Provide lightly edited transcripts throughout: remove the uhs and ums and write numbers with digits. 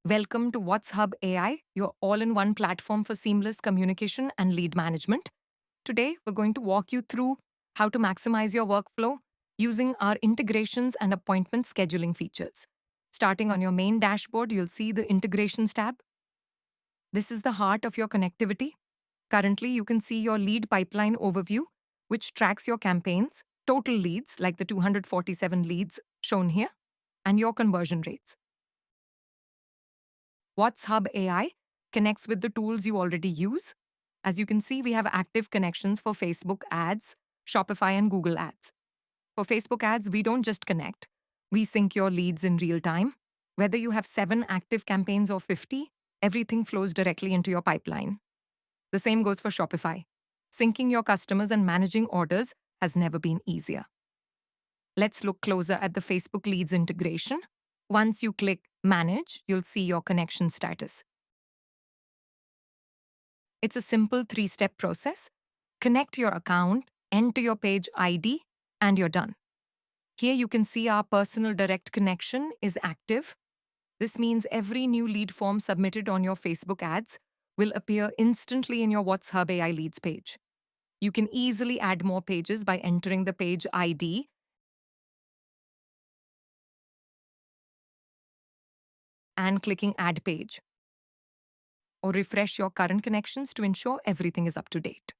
Welcome to WhatsHubAI, your all-in-one platform for seamless communication and lead management. Today, we're going to walk you through how to maximize your workflow using our integrations and appointment scheduling features. Starting on your main dashboard, you'll see the Integrations tab. This is the heart of your connectivity. Currently, you can see your lead pipeline overview, which tracks your campaigns, total leads, like the 247 leads shown here, and your conversion rates. WhatsHubAI connects with the tools you already use. As you can see, we have active connections for Facebook ads, Shopify, and Google ads. For Facebook ads, we don't just connect. We sync your leads in real time. Whether you have 7 active campaigns or 50, everything flows directly into your pipeline. The same goes for Shopify. Syncing your customers and managing orders has never been easier. Let's look closer at the Facebook leads integration. Once you click Manage, you'll see your connection status. It's a simple 3-step process. Connect your account, enter your page ID, and you're done. Here you can see our personal direct connection is active. This means every new lead form submitted on your Facebook ads will appear instantly in your WhatsHubAI leads page. You can easily add more pages by entering the page ID and clicking Add Page, or refresh your current connections to ensure everything is up to date.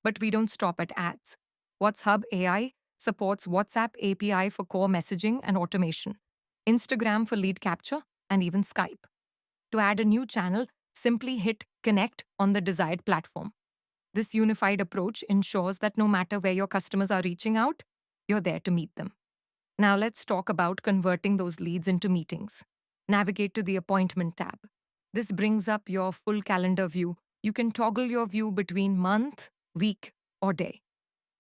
But we don't stop at ads. WhatsHubAI supports WhatsApp API for core messaging and automation, Instagram for lead capture, and even Skype. To add a new channel, simply hit Connect on the desired platform. This unified approach ensures that no matter where your customers are reaching out, you're there to meet them. Now let's talk about converting those leads into meetings. Navigate to the Appointment tab. This brings up your full calendar view. You can toggle your view between month, week, or day.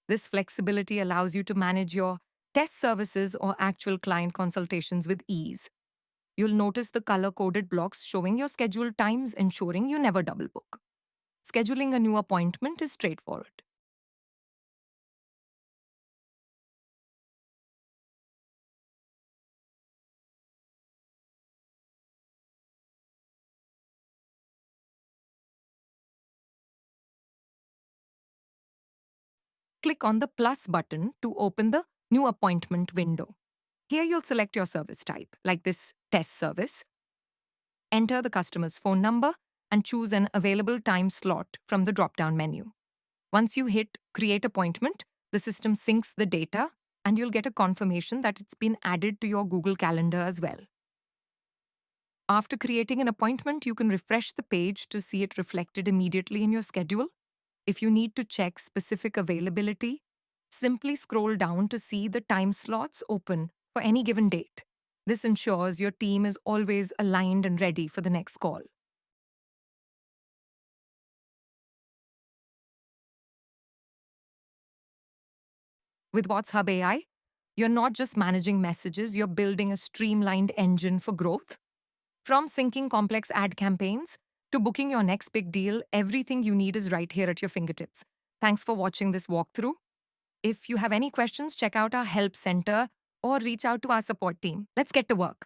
This flexibility allows you to manage your test services or actual client consultations with ease. You'll notice the color-coded blocks showing your scheduled times, ensuring you never double book. Scheduling a new appointment is straightforward. Click on the plus button to open the new appointment window. Here you'll select your service type, like this test service. Enter the customer's phone number and choose an available time slot from the drop-down menu. Once you hit Create Appointment, the system syncs the data and you'll get a confirmation that it's been added to your Google Calendar as well. After creating an appointment, you can refresh the page to see it reflected immediately in your schedule. If you need to check specific availability, simply scroll down to see the time slots open for any given date. This ensures your team is always aligned and ready for the next call. With WhatsHubAI, you're not just managing messages, you're building a streamlined engine for growth. From syncing complex ad campaigns to booking your next big deal, everything you need is right here at your fingertips. Thanks for watching this walkthrough. If you have any questions, check out our help center or reach out to our support team. Let's get to work.